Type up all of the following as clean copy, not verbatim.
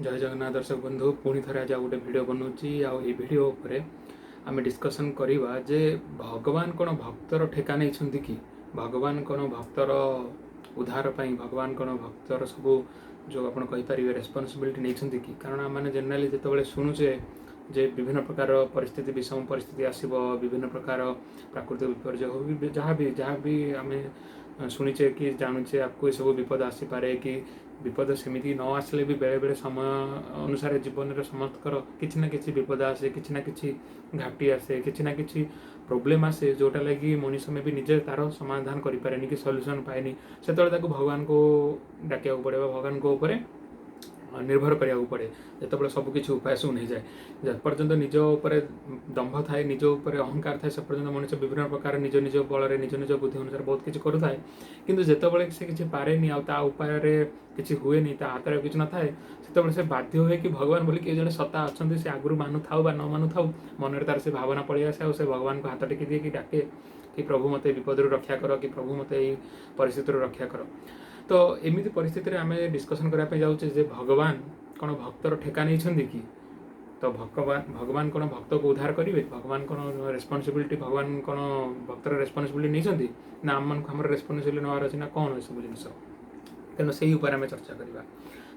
जय जगन्नाथ दर्शक बंधु पुणी थे आज गोटे भिड बनाऊँगी भिडियो आम डिस्कसन करवा जे भगवान कौन भक्तर ठेका नहीं कि भगवान कौन भक्तर उद्धार पाई भगवान कौन भक्तर सब जो आप कहींपारे रेस्पॉन्सिबिलिटी नहीं कि कारण आम जेनेराली जो शुणुचे जे विभिन्न प्रकार परिस्थिति विषम परिस्थिति आसब विभिन्न प्रकार प्राकृतिक विपर्य हो जहाँ भी आम शुणीचे कि जानूचे आपको ये सब विपद आसीपे कि विपद सेमती न आसले भी बेले बेले समय अनुसार जीवन में समस्त किसी ना किसी विपद आसे किसी ना किसी घाटी आसे किसी ना किसी प्रोब्लेम आसे जोटा लगी मनीष में भी निजे तार समाधान करें कि सल्यूशन पाएनि से भगवान को डाक पड़े भगवान को ऊपर निर्भर करा पड़े जो सबकि उपाय शून्य हो जाए जपर्यंत निज उपर दंभ थाए निज उपर अहंकार थाए से पर्यटन मनुष्य विभिन्न प्रकार निज निज बल निज निज बुद्धि अनुसार बहुत किसी करुए कि जिते से किसी पारे उपाय किसी हुए हाथ में किसी न थाए से बाध्य हुए कि भगवान बोली किए जड़े सत्ता अच्छा से आगुरी मानु था न मानु था मन तार से भावना पड़े आसे से भगवान को हाथ टेकी दिए कि डाके कि प्रभु मत विपद रक्षा कर कि प्रभु मत परिस्थिति रक्षा कर। तो एमती परिस्थिति आम डिस्कसन करने जाऊे भगवान कौन भक्तर ठेका नहीं कि तो भगवान कौन भक्त को उद्धार करेंगे भगवान कौन रेस्पॉन्सिबिलिटी भगवान कौन भक्तर रेस्पॉन्सिबिलिटी नहीं ना आम रेस्पॉन्सिबिलिटी नवार अच्छी ना कौन सब जिन तेणु से आम चर्चा करवा।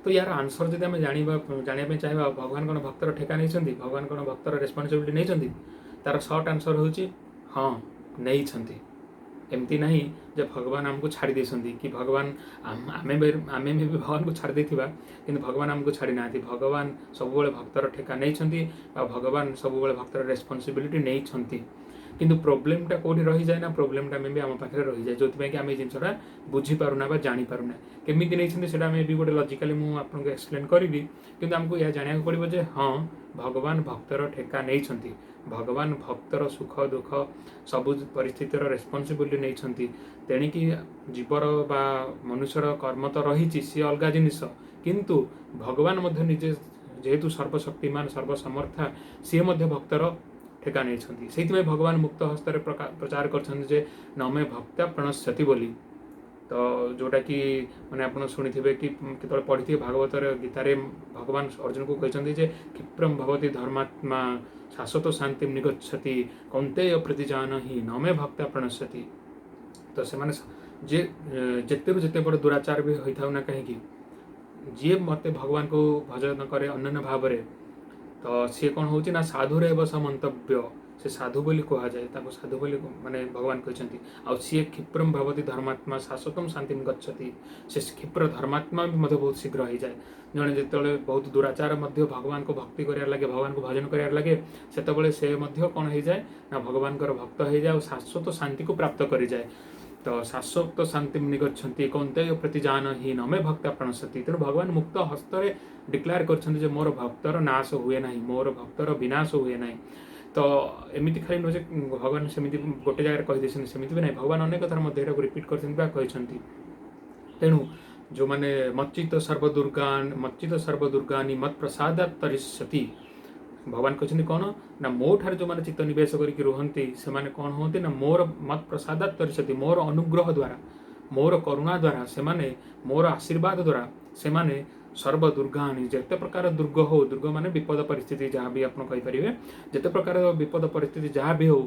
तो यार आंसर जब आम जानापी चाहिए भगवान कौन भक्तर ठेका नहीं भगवान कौन भक्तर रेस्पॉन्सिबिलिटी नहीं तार सर्ट आंसर हूँ हाँ नहीं एमती नहीं जब भगवान आमको छाड़ी देती कि भगवान आमे भी भगवान को छाड़ी देथिबा किंतु भगवान आमको छाड़ी ना भगवान सब भक्तर ठेका नहीं भगवान सब भक्तर रेस्पॉन्सिबिलिटी नहीं किंतु प्रोब्लेमटा कौटी रही जाए ना प्रोब्लेमटा में भी आम पाखे रही जाए जो कि आम जिनसा बुझीपारूना जानीपारूना केमी नहीं से भी गोटे लॉजिकली मुझे आपको एक्सप्लेन करी कि आमको यह जाना पड़ो जे हाँ भगवान भक्तर ठेका नहीं भगवान भक्तर सुख दुख सबु परिस्थितिर रेस्पॉन्सिबिलिटी नहीं तेणिकी जीवर बा मनुष्यर कर्म तो रही सी अलग जिनिस किंतु भगवान निजे जेहेतु सर्वशक्तिमान सर्वसमर्था सी भक्तर ठेका नहीं से भगवान मुक्त हस्तर प्रचार कर नमे भक्ता प्रणश्यति बोली। तो जोटा कि मैंने आप शुणी थे कि पढ़ी भागवत गीतार भगवान अर्जुन को कहते हैं क्षिप्रम भवती धर्मात्मा शाश्वत शांति निगछति कौंतेय प्रतिजान ही नमे भक्ता प्रणश्यति। तो से जिते जिते बड़ दुराचार भी होता ना कहीं जी मत भगवान को भजन करे अन्य भाव में तो सी कौन हो साधुरे बस मंतव्य से साधु बोली कह जाए साधु बोली माने भगवान कहते आ सी क्षिप्रम भवती धर्मात्मा शाश्वतम शांति गच्छति से क्षिप्र धर्मात्मा भी बहुत शीघ्र हो जाए जड़े जो बहुत दुराचार भगवान को भक्ति कर लगे भगवान को भजन कर लगे से कौन हो जाए ना भगवान भक्त हो जाए और शाश्वत शांति को प्राप्त कर जाए। तो शाश्वत शांति निगछन्ति कौंतेय प्रतिजान ही नमे भक्ता प्रणश्यति। तेणु भगवान मुक्त हस्तर डिक्लेयर कर मोर भक्तर नाश हुए ना मोर भक्तर विनाश हुए ना। तो एमती खाली नुहे भगवान सेमती गोटे जगह कहीदे सेमती भी ना भगवान अनेक थर रिपीट कर तेणु जो मैंने मच्चित सर्वदुर्गानी मत प्रसादात् तरिष्यति भगवान कहते कौन ना मो ठार जो मैंने चित्त निवेश करके रुहंती से माने कौन होती ना मोर मत प्रसादात् तरिष्यति मोर अनुग्रह द्वारा मोर करुणा द्वारा से माने मोर आशीर्वाद द्वारा से माने सर्वदुर्गानी जिते प्रकार दुर्ग हो दुर्ग माने विपद परिस्थिति जहाँ भी आप कहींपारे जिते प्रकार विपद परिस्थिति जहाँ भी हो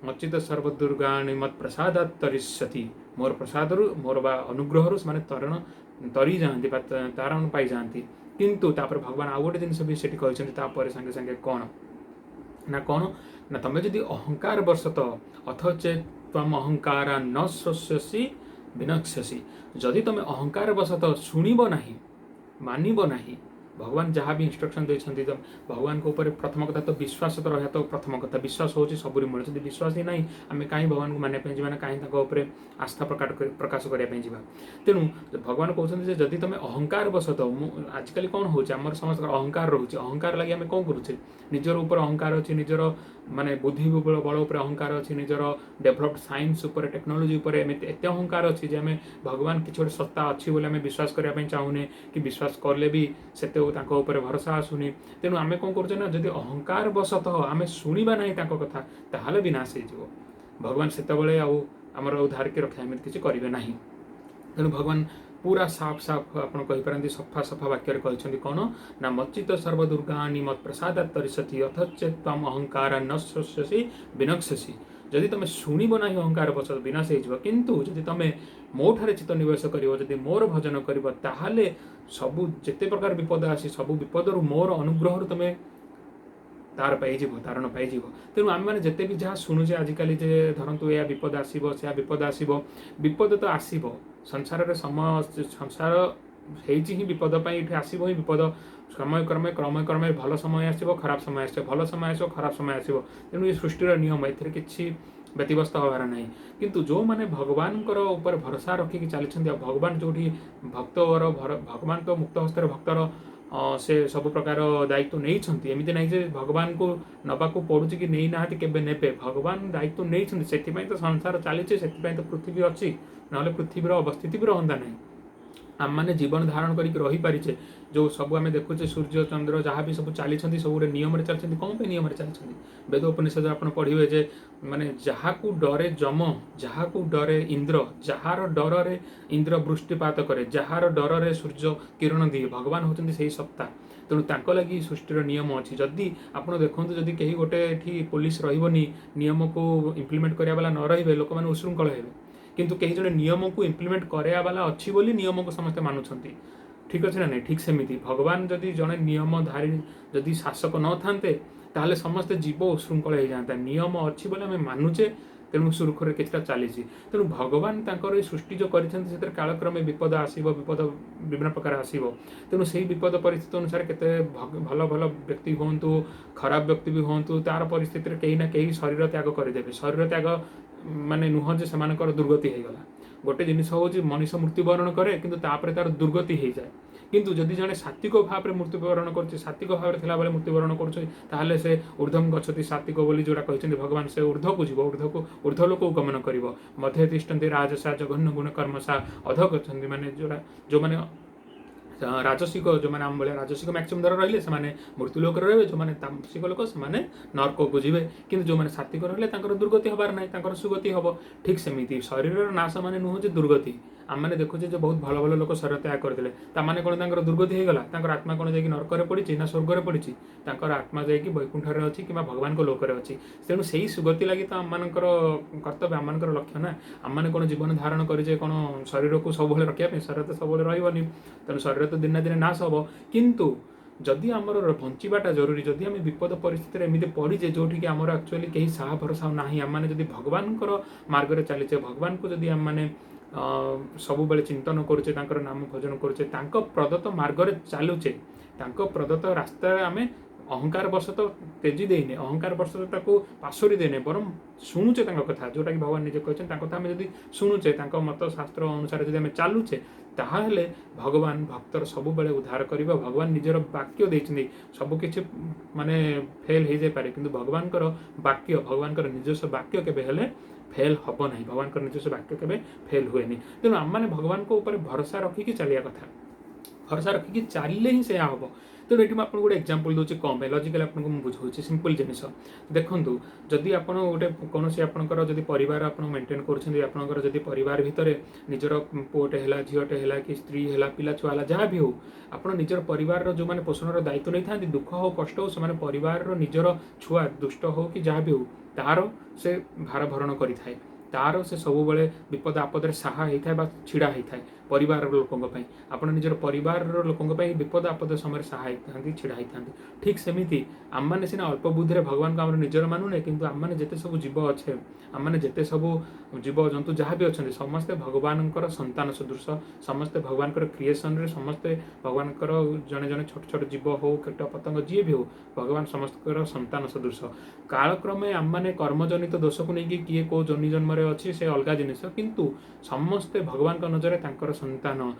मच्चित सर्वदुर्गानी मत प्रसादात् तरिष्यति मोर प्रसाद मोर बा अनुग्रह से तरण तरी जाती तारण पाई जाती किंतु तापर भगवान आउ गोटे जिन भी सेठी कहते संगे संगे कौन ना तुम्हें जदि अहंकार वर्षत अथ चेत तम अहंकारा न श्रोष्यसि विनक्ष्यसि जदि तुम अहंकार वशत शुणव ना मानव ना भगवान जहाँ भी इंस्ट्रक्शन देते तो भगवान को ऊपर प्रथम कथा तो विश्वास तो रहा तो प्रथम कथा विश्वास हूँ सबुरी मूल जब विश्वास ही ना आम कहीं भगवान को मानने जाना कहीं आस्था प्रकाश करने तेणु भगवान कहते जदि तुम अहंकार बसत आजिकल कौन हो समस्त अहंकार रोचे अहंकार लगे आम कौन करुचे निजर ऊपर अहंकार अच्छी निजर माने बुद्धि बल उपर अहंकार अच्छी निजर डेभलप्ड साइंस उपर टेक्नोलोजी उपर एत अहंकार अच्छी जे आम भगवान किसी गोटे सत्ता अच्छी बोले आम विश्वास करने चाहूने कि विश्वास कले भी से भरोसा आसुनी तेणु आम कौन कर जदि अहंकार बसत आम शुणा ना कथा ताहले विनाश हो भगवान से आमर उद्धार के रक्षा एमती किसी करेंगे ना। तेणु भगवान पूरा साफ साफ आपण कहि पारंती सफा सफा वाक्य रे कहछन्ती कोन ना मच्चित सर्वदुर्गानि मत प्रसादात् तरिसति अथचेत्तम अहंकार नश्यसि विनक्ष्यसि। जदि तुम शुणव ना अहंकार बस विनाश हो, किंतु जदि तुम मो ठारे चित्त निवेश कर, जदि मोर भजन कर, ताहले सबु जेते प्रकार विपद आसी सब विपद मोर अनुग्रह तुम तार पाइज तारण पाइज। तेणु आम मैंने जिते भी जहाँ शुणुचे आजिकल जे धरतु या विपद आसो से विपद आसो, विपद तो आसो संसार समय संसार ही विपद आसो ही विपद समय क्रमे क्रमे क्रमे भल समय आसो खराब समय आसो, भल समय आसो खराब समय आसो। तेणु ये सृष्टिर नियम ए कि व्यतीव्यस्त हबार ना, किंतु जो मैंने भगवान ऊपर भरोसा रखिकी चली भगवान जो भक्तर भगवान तो मुक्त हस्तर भक्तर से सब प्रकार दायित्व नहीं एमती ना भगवान को नवाक पड़ू कि नहीं ना केबे नेबे, भगवान दायित्व नहीं से तो संसार चली से तो पृथ्वी अच्छी ना पृथ्वीर अवस्थिति भी रहता नहीं। आम मैंने जीवन धारण करके रही पारिचे जो सब आम देखुचे सूर्य चंद्र जहाँ भी सब चली सब नियम चलती कौन पे नियम चलती। वेद उपनिषद आप पढ़े जे माने जहाँ को डरे जम, जहाँ को डरे इंद्र, जार डर रे इंद्र वृष्टिपात करे, जार डर रे सूर्य किरण दिए, भगवान होती से सत्ता। तेणु तांको लगी सृष्टिर नियम अच्छी। जदि आप देखो जदि कहीं गोटे पुलिस रही नियम को इम्प्लीमेंट करा वाला न रे लोक मैंने उशृंखल हेबे, किंतु कहीं जड़े नियम को इम्प्लीमेंट करा वाला अच्छी बोली नियम को समस्ते मानुछंती। ठीक अच्छे ना नहीं, ठीक सेमती भगवान जदि जड़े नियमधारी जदि शासक न थांते ताहले समस्ते जीव उशृंखल हो जाता। नियम अच्छी बोले आम मानुचे, तेणु सुरखुरे किछटा चली। तेणु भगवान तांकर सृष्टि जो कर कालक्रमे विपद आसो, विपद विभिन्न प्रकार आसो। तेणु से विपद परिस्थिति अनुसार केते भल भल व्यक्ति हूँ खराब व्यक्ति भी हूँ तार परिस्थिति कहीं ना कहीं शरीर त्याग करदे। शरीर त्याग माने नुह जे सेमानकर दुर्गति होगला। गोटे जिनिस हूँ मनीष मृत्युवरण करे किंतु तापर तार दुर्गति हो जाए, किंतु जदि जड़े सात्विक भाव में मृत्युवरण कर सात्विक भाव में थिला मृत्युवरण कर से ऊर्ध्वम गच्छति सात्विक बोली जोड़ा कहते भगवान से ऊर्ध्व को जीव, ऊर्ध्व लोक गमन कर मध्य तिष्ठन्ति राजसा जघन्य गुण कर्मसा अध गच्छन्ति माने जोड़ा जो माने राजसिक जो मैंने आम भाया राजसिक मैक्सिमम दर रही से मृत्युलोक रे, जो मैंने तामसिक लोक से नर्क को जीवे, कि जो मैंने सात्विक रही दुर्गति हबार ना सुगति हम। ठीक सेमती शरीर नाश माने नुह दुर्गति। आम मैंने देखुचे जो बहुत भल भल लोक शरीर त्याग करते ताने कौन दुर्गति होगला, आत्मा कौन जा नर्क पड़ी ना स्वर्ग पड़ी, आत्मा जा वैकुंठ अच्छी कि भगवान को लोक अच्छी। तेणु से ही सुगति लगी तो आम कर्तव्य आम लक्ष्य ना। आम मैंने कौन जीवन धारण करे कौन शरीर को सब रखापी, शरीर तो सब रही। तेणु शरीर तो दिन दिन नाश हम, किंतु जदि आमर बंचाटा जरूरी, जदि आम विपद परिस्थिति एमती पड़ीजे जोटि आमर एक्चुअली कहीं साहा भरसा ना, आम मैंने जदि भगवान मार्ग चलीचे, भगवान को जदि आम मैंने सब बेले चिंतन करुचे, नाम भजन करुचे, प्रदत्त मार्ग चलुचे, प्रदत्त रास्ता आम अहंकार बस तो तेजी देने, अहंकार बस तो पाशोरी देने, बरम शुणुचे कथा जोटा कि भगवान निजे कहते कथा आम जब शुणुचे मत शास्त्र अनुसार जब आम चलुचे ताहले भगवान भक्तर सब बेले उद्धार कर। भगवान निजर वाक्य देते सबकि माने फेल हो जाए पारे, किंतु भगवान वाक्य भगवान निजस्व वाक्य केबे हेले फेल हम ना, भगवान निजस्व वाक्य केबे फेल हुए। तेणु आम मैंने भगवान को ऊपर भरोसा रखिकी चलिया कथा, भरोसा रखिकी चलिए ही से हम। तेणु ये आपको गोटे एक्जामपल दूसरी कम लॉजिकल आपको बुझाऊँ सिंपल जिनिस देखूँ। जदि आप गोटे कौन आपंकर जदि परिवार आप मेंटेन कर जदि परिवार भितर निजर पुओटे है झीटे है कि स्त्री है पिला छुआ है जहाँ भी हो, आप निजर परिवार जो मैंने पोषण दायित्व नहीं था दुख हो कष्ट हो से परिवार निजर छुआ दुष्ट हो कि जहाँ भी हो तार से भार भरण करें, तार से सब बेले विपद आपद साहा होता है छिड़ा होता है परिवार लोकों आप निजर परिवार लोकों विपद आपद समय सहाय छिड़ा होता। ठीक सेमती आम मैंने सीना अल्प बुद्धि भगवान को आम निजर मानुने, किंतु आम मैंने जिते सब जीव अच्छे आम मैंने जिते सब जीव जंतु जहाँ भी अच्छा समस्ते भगवान संतान सदृश, समस्ते भगवान क्रिएसन समस्ते भगवान जड़े जड़े छोट छोट जीव हो कीट पतंग जी भी हो भगवान समस्त संतान सदृश। कालक्रमे आम मैंने कर्मजनित दोष को लेकिन किए कौ जनि जन्म अच्छी से अलग जिनिस, किंतु समस्ते भगवान नजर तांकर संतान।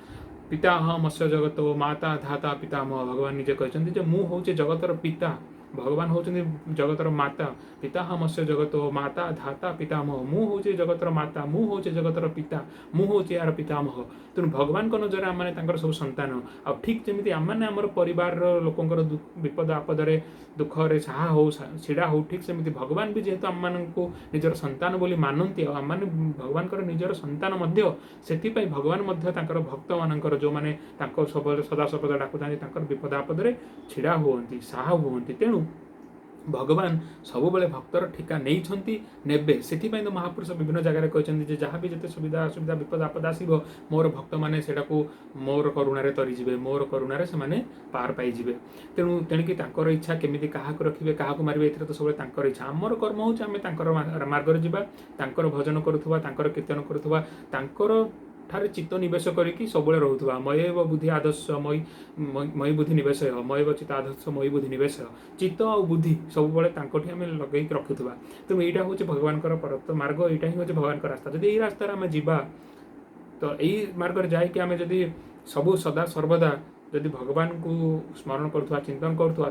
पिता मत्स्य जगत माता धाता पितामह भगवान निजे कहते मु हूँ जगतर पिता भगवान होचंदी जगतर माता पितामहस्य जगत माता धाता पितामह मु हूँ जगतर माता मु हूँ जगतर पिता मु हूँ यार पितामह। तेणु भगवान नजर आम मैंने सब संतान आ ठीक जमी आम मैंने आम परिवार लोकंर विपद आपदे दुखरे साहा हो छिड़ा हो ठीक सेमती भगवान भी जेहेतु आम मानू निजर संतान बोली मानती आम मैंने भगवान निजर संतान से भगवान भक्त मानकर जो मैंने सब सदा सर्वदा डाकुता विपद आपदे छिड़ा हुआ साहा हुआ। तेणु भगवान सबुबले भक्तर ठिका नहीं नेबे से तो महापुरुष विभिन्न जगह कहते जहाँ भी जिते सुविधा असुविधा विपद आपद आसो मोर भक्त मैंने मोर करुणारे तरीजे मोर करुणारे से पार पाइबे। तेणु तेणिकी इच्छा केमी क्या रखिए क्या मारे ए तो सब इच्छा आमर कर्म हो मार्ग जावा भजन करुवा कीर्तन करुवा ठारे चित्त निवेश करके सब रोकवा मयव बुद्धि आदर्श मई बुद्धि निवेश मयव चित्त आदर्श मई बुद्धि निवेश चित्त आ बुद्धि सब आम लगे रखुवा। तेणु यहाँ हूँ भगवान परत मार्ग यहाँ हूँ भगवान रास्ता जब यही रास्तार आम जा तो यही मार्ग जाकि आम जदि सबू सदा सर्वदा जदि भगवान को स्मरण करुवा चिंतन करुवा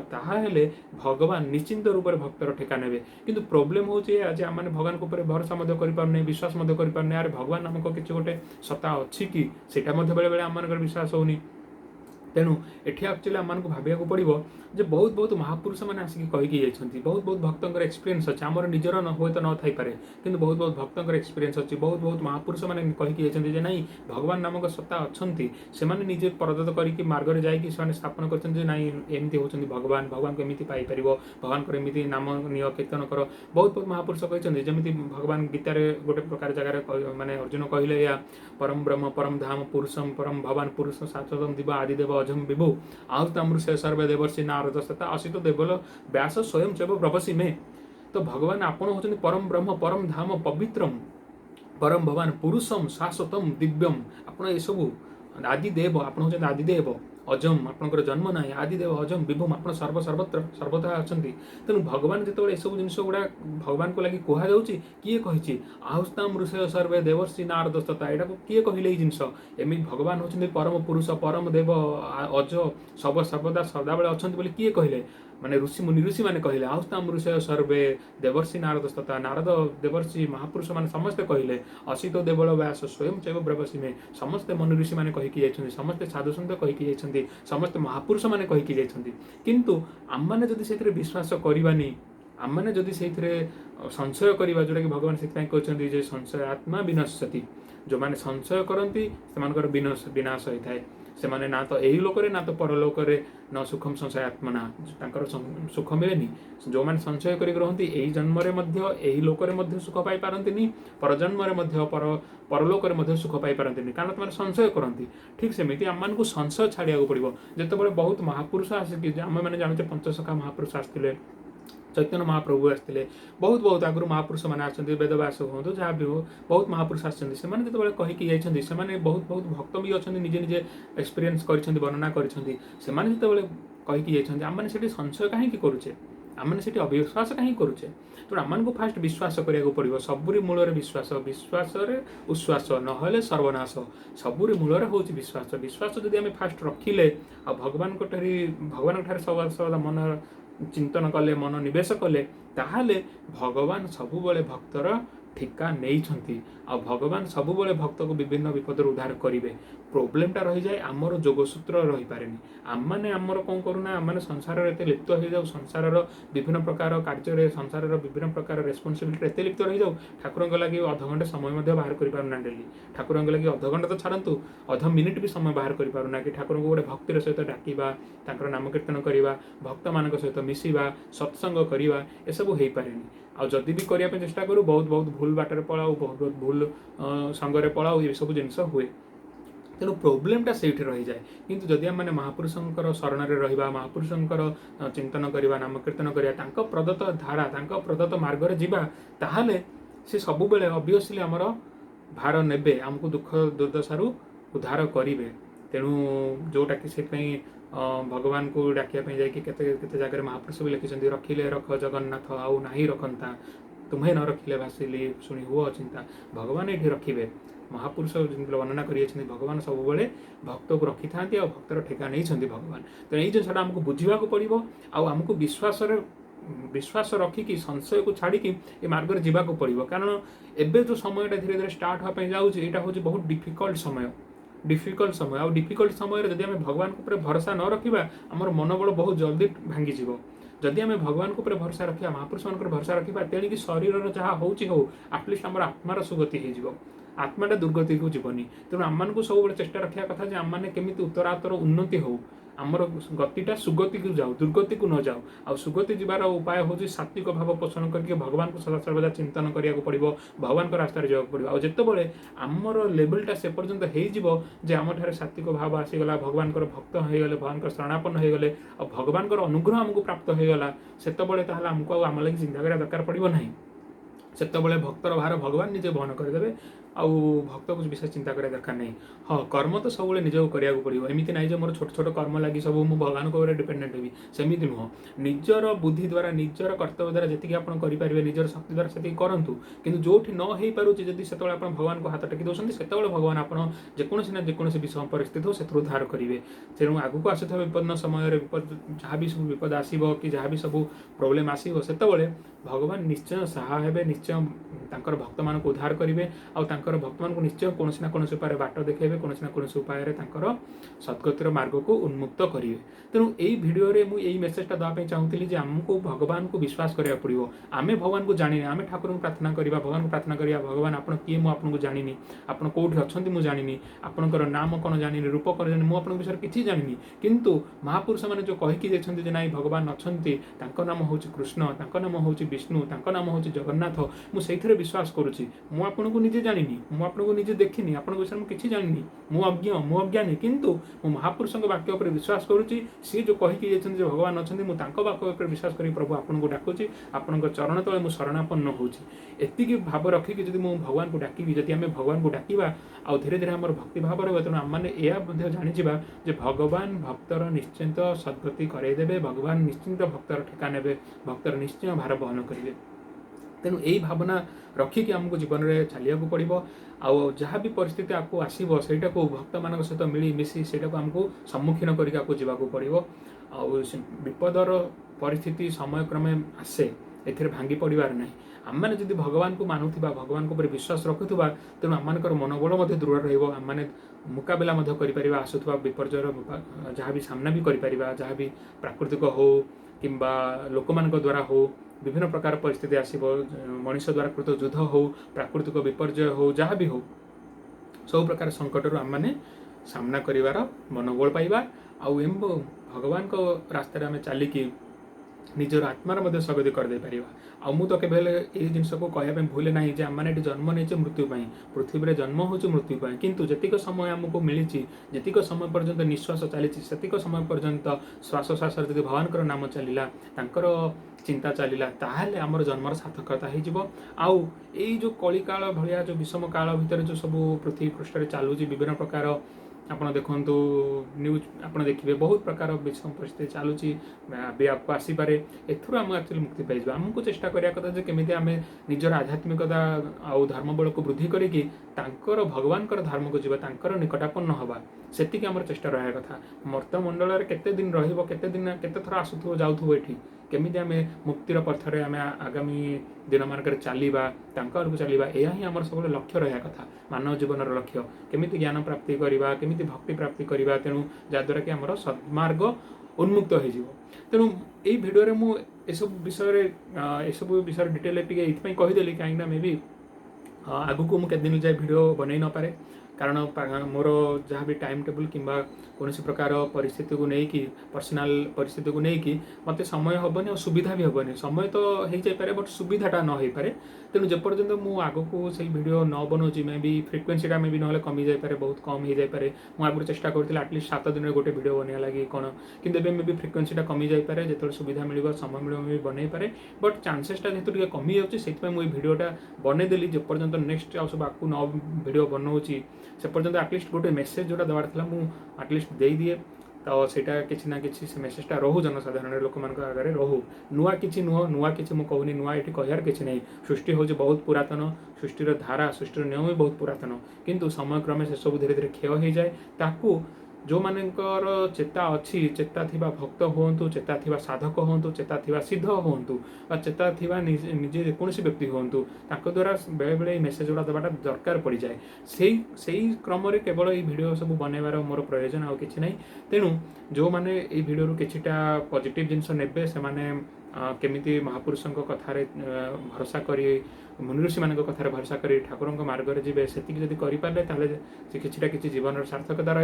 भगवान निश्चिंत रूप से भक्तर ठेका ने किंतु प्रोब्लेम हूँ आज आम भगवान भरोसा करें विश्वास करें यार भगवान नामक किसी गोटे सत्ता अच्छी कि सेटा बेले बेले आम विश्वास होनी। तेणु एठी एक्चुअली आम भाविया पड़ो जे बहुत बहुत महापुरुष मैंने आसिक कहीकि जाइछन्ति बहुत बहुत भक्तर एक्सपीरियंस अच्छे आमर निजर हुए तो न थी पारे किंतु बहुत बहुत भक्तर एक्सपीरियंस अच्छी बहुत बहुत महापुरुष मैंने कहीकि जाइछन्ति जे नहीं भगवान नामक सत्ता अच्छी से निजे परदत करके मार्ग में जाकि स्थापन कर एमती होती भगवान भगवान को एमती पाइपर भगवान को एमती नाम निय कीर्तन कर बहुत बहुत महापुरुष कहते जमी भगवान गीतार गोटे प्रकार जगह माने अर्जुन कहले या परम ब्रह्म परम धाम पुरुषम परम भगवान पुरुष शाश्वतम दिव आदिदेव अजम विभु आहुतामृष सर्वे देवर्षि नारद तथा असित देवल व्यास स्वयं चैव प्रवसी में। तो भगवान आपण होचंदी परम ब्रह्म परम धाम पवित्रम परम भगवान पुरुषम शाश्वतम दिव्यम आपण ये सब आदिदेव आपण होचंदी आदिदेव अजम आपणकर जन्म ना आदिदेव अजम विभुम आप सर्व सर्वत्र सर्वथा अच्छा। तेणु भगवान जो सब जिन गुड़ा भगवान को लगी कहुच्छी किए कही आहुस्ताम ऋषय सर्वे देवर्षि नारद तथा यहाँ को किए कहले जिनस एमि भगवान होचंदी परम पुरुष परम देव अज सब सर्वदा सदाबले अच्छा बोली किए कहले माने ऋषि मुनि ऋषि मैंने कहले आहुस्ताम ऋषय सर्वे देवर्षि नारद तथा नारद देवर्षि महापुरुष मैंने समस्ते कहले असित देवल व्यास स्वयं चैव ब्रवसी में समस्ते मनु ऋषि मैंने कहीकि जाइछन्ति समस्ते साधु सन्त कहीकि जाइछन्ति समस्ते महापुरुष मैंने कहीकि जाइछन्ति किंतु आम मैंने जदि से विश्वास करवानी आम मैंने जदि से संशय करवा जोटा कि भगवान से कहते हैं संशय आत्मा विनश्यति जो मैंने संशय करती से विनाश होता है से माने ना तो यही लोक ना तो परलोक न सुखम संशय आत्मना सुख मिलेनि जो मैंने संशय कर रहती यही जन्म यही लोक सुख पाई पारती परजन्म परलोक सुख पाई पारती कारण तुम संशय करती ठीक सेमती आम को संशय छाड़ा पड़ो जिते बहुत महापुरुष आसिक आम मैंने जानते पंचसखा महापुरुष आसते चैतन्य महाप्रभु आसते बहुत बहुत आगुरी महापुरुष मैंने आसते वेदव्यास हूँ जहाँ भी हो बहुत महापुरुष आसते जो कहीकि जाइए बहुत बहुत भक्त भी अच्छा निजे निजे एक्सपीरियंस कर वर्णना कर कहीकि जाइए आम मैंने संशय कहीं करुचे आम मैंने अविश्वास कहीं करुचे तो आम को फास्ट विश्वास करा पड़ो सबुरी मूल विश्वास विश्वास उश्वास ना सर्वनाश सबुरी मूल हूँ विश्वास विश्वास जब आम फास्ट रखिले आ भगवान सर्वदा मन चिंतन कले मन निवेश कले ताहले भगवान सबुबले भक्तर ठिका नहीं आ भगवान सबुबले भक्त को विभिन्न विपद उद्धार करेंगे। प्रोब्लेमटा रही जाए आमर जोगसूत्र रही पारे आम मैंने आमर कौन करूना आम मैंने संसार एत लिप्त हो जाऊ संसार विभिन्न प्रकार कार्य संसार विभिन्न प्रकार रेस्पॉन्सिबिलिटी एत लिप्त रही जाऊ ठाकुर लगे अधघंटे समय बाहर करना डेली ठाकुर लगे अधघंटे तो छाड़ू अध मिनिट भी समय बाहर करना कि ठाकुर को गोटे भक्तिर सहित डाकवा नाम कीर्तन करवा भक्त मान सहित मिसवा सत्संग करवा ए सब हो पारे आ जदि भी करने चेष्टा करूँ बहुत बहुत भूल बाटर पलाऊ बहुत बहुत भूल संगे पलाऊ ये सब जिनस हुए तेणु प्रोब्लेमटा से रही जाए किंतु जदि आम मैंने महापुरुषंकर शरण में रहा महापुरुषंकर चिंतन करवा नाम कीर्तन करवा प्रदत्त धारा प्रदत्त मार्ग में जावा ताहले से सब बेले ऑब्वियसली आमर भार नेबे आमको दुख दुर्दशारू उद्धार करेंगे। तेणु जोटा कि से भगवान को डाकिया जाते जगह महापुरुष भी लिखिं रखिले रख जगन्नाथ आउ ना रखंता तुम्हें न रखिले भासिली शुणी हुआ चिंता भगवान ये रखिए महापुरुष वर्णना कर भगवान सब भक्त को रखी था भक्तर ठेका नहीं भगवान। तो यही जिनसा आमको बुझा पड़ो आमको विश्वास रखिकी संशय को छाड़ी ये मार्ग में जावाक पड़ो कारण एबे जो समय धीरे धीरे स्टार्ट होगा जाऊँगी यहाँ हूँ बहुत डिफिकल्ट समय आ डिफिकल्ट समय जब आम भगवान ऊपर भरोसा न रखा आम मनोबल बहुत जल्दी भांगी जदि आम भगवान ऊपर भरोसा रखा महापुरुष मान भरोसा रखा तेणिक शरीर जहाँ हो आटलिस्ट आम आत्मार सुगति हो आत्माटा दुर्गति को जीवनी तेणु आम सब चेष्टा रखा कथा आम मैंने केमी उत्तरात्तर उन्नति हो आमर गतिटा सुगति को जाऊ दुर्गति को न जाऊ आ सुगति जीवार उपाय हूँ सात्विक भाव पोषण करके भगवान को सदा सर्वदा चिंतन करिया पड़ो भगवान रास्तार जावाक पड़ो आ जितेबाला आमर लेवलटा से पर्यंत हो आम ठारे सात्विक भाव आसीगला भगवान भक्त हो गले भगवान शरणापन्न हो गले और भगवान अनुग्रह आमको प्राप्त हो गला से आमको आम लगे चिंता करा दरकार पड़ो ना से भक्तर भार भगवान निजे बहन करदे आउ भक्त को विशेष चिंता करा दरकार नहीं। हाँ कर्म तो सब निजक करा पड़ो एमती ना मोर छोट छोट कर्म लगी सब मुझे भगवान को डिपेंडेंट हेबी सेमती नुह निजर बुद्धि द्वारा निजर कर्तव्य द्वारा जी आप करेंगे निजर शक्ति द्वारा से करूँ कि जो न हो पारे जब से भगवान को हाथ टेकी दौरान से भगवान आप जेकोसी ना जेकोसी विषम परिस्थिति हो से उद्धार करेंगे तेणु आगू आसुवा विपन्न समय जहाँ भी सब विपद आसो कि जहाँ भी सब प्रोब्लेम आसो से भगवान निश्चय सहाय हेबे निश्चय तांकर भक्त मान उद्धार करेंगे आंकर भक्त मान निश्चय कौन ना कौन उपाय बाट देखेबे कौन ना कौन उपाय सद्गतिर मार्ग को उन्मुक्त करेंगे। तेणु यही भिडियो मुझे मेसेजटा देवाई चाहूँगी आमको भगवान को विश्वास करा पड़ो आम भगवान को जानी आम ठाकुर को प्रार्थना करवा भगवान को प्रार्थना करवा भगवान आपन किए मुझे जानी आपन कौटी अच्छा मुझे जानी आपंकर नाम कौन जानी रूप कौन जानी मुझे विषय किसी जानी किंतु महापुरुष मैंने जो कहीकि ना भगवान अच्छा नाम हूँ कृष्ण नाम हूँ विष्णु नाम हूँ जगन्नाथ मुझे विश्वास करुच्ची मुझे निजे जानी मुझे निजे देखनी आप विषय मुझे किसी जानी मु अज्ञानी किंतु मु महापुरुष वाक्य पर विश्वास करुच्ची सी जो कहीकि भगवान अच्छा मुझे वाक्य पर विश्वास कर प्रभु आपको डाकुची आपण चरण तले मुझे शरणापन्न होती भाव रखिकी जब मुझे भगवान को डाकबी जब आम भगवान को डाकवा आ धीरे धीरे आम भक्ति भाव रहा तेणु आम मैंने यह जानीजा जे भगवान भक्तर निश्चिंत सद्गति करदेवे भगवान निश्चिंत भक्तर ठेका ने भक्तर निश्चय भार बहन करेंगे। तेणु यही भावना रखिकी आमको जीवन में चलिया पड़ो आउ जहाँ भी परिस्थिति आपको आसो से भक्त मान सहित मिली मिसी से आमको सम्मुखीन करके जावाक पड़ो आउ विपदर परिस्थिति समय क्रमे आसे ए भांगी पड़ार ना आम मैंने जब भगवान को मानुवा भगवान को विश्वास रखुवा तेणु आम मनोबल दृढ़ रही मुकाबला कर आसुवा विपर्जय जहाँ भी सामना भी कर जहाँ भी प्राकृतिक हो कि लोक मान द्वारा हो विभिन्न प्रकार परिस्थिति आसो मनुष्य द्वारा कृत युद्ध हो प्राकृतिक विपर्जय हो जहाँ भी हो सब प्रकार संकट आम मैंने सामना कर मनोबल पाइबा आउ एम भगवान को रास्ते आम चलिकी निजर आत्मार सगति करदे पारिबा आ मु तो केबे ये जिनस को कहया भूल ना जे आम मैंने जन्म नहीं मृत्यु पृथ्वी में जन्म हो मृत्यु किंतु जतिक समय आमको मिली जतिक समय पर्यंत निश्वास चली सेतिक समय पर्यंत श्वास श्वास जब भगवान नाम चलला चिंता चलला ताहले आमर जन्मर सार्थकता हो जो कलिकाल भाया जो विषम काल भितर जो सब पृथ्वी पृष्ठ चलुची विभिन्न प्रकार आपड़ देखु न्यूज आपड़ देखिए बहुत प्रकार विषम परिस्थिति चलुची भी आपको आसीपे एथुर आम एक्चुअली मुक्ति पाइबा आमको चेष्टा करिया कथा जे केमिति आमे निजर आध्यात्मिकता आउ धर्मबल को वृद्धि करिकी तांकर भगवान धर्म को जीवा तांकर निकटापन्न हवा सेतिक आमर चेष्टा रहा कथा मर्तमंडल केते दिन रहिबो केते दिन केते थर आसुथो जाउथो एठी केमिति आमे मुक्तिर पथरे आमे आगामी दिन मानकर चलिबा तांकर को चलिबा एया ही हमर सब लक्ष्य रहा कथा मानव जीवन लक्ष्य केमिति ज्ञान प्राप्ति करिबा केमिति भक्ति प्राप्ति करिबा तेणु जद्वारा कि हमर सद्मार्ग उन्मुक्त हो जिवो। तेणु एई भिडियो रे मु एसब विषय डिटेल टिके इथपई कहिदेली काइना मे भी आगु को मु केते दिन जाय भिडियो बनै न पारे कारण मोर जहाँ भी टाइम टेबल कि कौन प्रकार परिस्थिति को लेकिन पर्सनाल परिस्थिति को लेकिन मत समय हेनी और सुविधा भी हेनी समय तो हो जापे बट सुविधाटा न हो पारे तेणु जेपर्यंत मुझे आग को से भिडियो न बनाऊँ मे भी फ्रिक्वेन्सीटा मे भी ना कमी जापे बहुत कम हो जापे मुझे आगुरी चेष्टा करी आटलिस्ट 7 दिन गोटे भिडियो बनवा लगी कौन कि मे भी फ्रिक्वेन्सीटा कमी जापे जो सुविधा मिल समय मिल भी बनई पारे बट चान्सेसटा जेहतु कमी जाऊँगी मुझे भिडियोटा बनईदेली जेपर्यंत नेक्स्ट आउ सब आगे न भिडियो बनाऊँगी से पर्यंत आटलिस्ट गोटे मेसेज जोटा देवार था मुझे आटलिस्ट दे दिए तो सेटा किसी ना किसी से मेसेजटा रहू जनसाधारण लोक आगे रहू नुआ किसी नुह नुआ किसी मुझे कहूनी नुआ ये कहार किसी नहीं सृष्टि हूँ बहुत पुरातन सृष्टिर धारा सृष्टिर नियम भी बहुत पुरातन किंतु समय क्रमे से सब धीरे धीरे क्षय हो जाए ताकू जो मानकर चेता अच्छी चेता थिबा भक्त हूँ चेता थिबा साधक हूँ चेता थिबा सिद्ध हूँ चेता थिबा निजे जेकोसी व्यक्ति हूँ द्वारा बेले बेले मेसेज गुड़ा देवाटा दरकार पड़ जाए से क्रम केवल ये भिड सब बनइबार मोर प्रयोजन आउ कि ना तेणु जो मैंने ये भिडियो किछिटा पॉजिटिव जिनस ने से केमिति महापुरुषों कथार भरोसा करी मुनि ऋषि मान कथार भरोसा करी ठाकुर मार्ग जी से करें से कि जीवन सार्थकता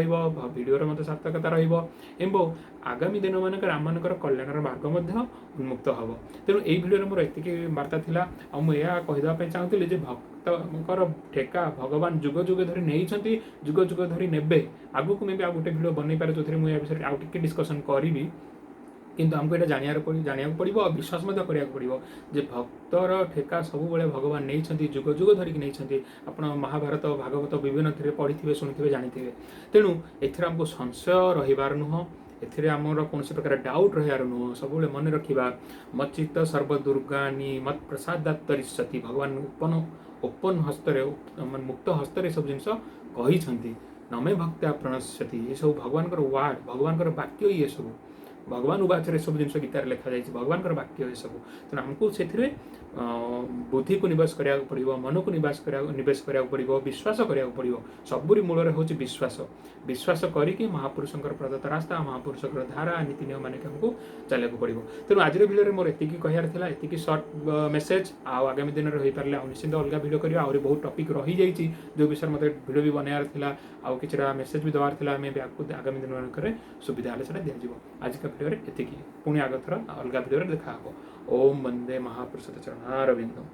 भिडियोर मत सार्थकता एवं आगामी दिन मानक आम कल्याण मार्ग उन्मुक्त हम तेणु यही भिडियो मोर एति वार्ता था आया कहीदेप चाहूली भक्तर ठेका भगवान जुग जुग धरी नहीं जुग जुग धरी ने आगक मे भी आ गोटे भिडियो बनई पारे जो मुझे विषय आउ टिके डिस्कसन करी किंतु हमको ये जाना पड़ो और विश्वास करा पड़ो जे भक्तर ठेका सब बड़े भगवान नहीं जुग जुग धरिक नहीं आप महाभारत भागवत विभिन्न थे पढ़ी शुणी जानी तेणु एमको संशय रहीबार नुह एमर कौन प्रकार डाउट रहार नुह सब मन रखा मच्चित सर्वदुर्गानी मत प्रसादात्तरिष्यति भगवान ओपन हस्तर मुक्त हस्तर सब जिन कही नमे भक्त्या प्रणश्यति ये सब भगवान वार्ड भगवान वाक्य ये सब भगवान उवाच सब जिन गीतार लिखा जाए भगवान वाक्य ये सब तेना हमको से बुद्धि को निवेश करा पड़ो मन को निवेश करा पड़ो विश्वास करा पड़ो सबुरी मूल हूँ विश्वास विश्वास करके महापुरुषों प्रदत्त रास्ता महापुरुषों धारा नीति नियम मानिक हमको चलने को पड़ो तेणु आज भिडियो मोर एति कहार था एति सर्ट मेसेज आगामी दिन में हो पारे निश्चित अलग भिडियो करवा आहरी बहुत टपिक रही जाइए जो विषय मत भिडियो भी बनार था आउ कि मेसेज भी देवार था आम आगामी दिन में सुविधा है से दिज्व आज का भिडियो एति पुणी आग थर अलग भिडियो देखा ओम वंदे महापुरुष चरणारविंदम।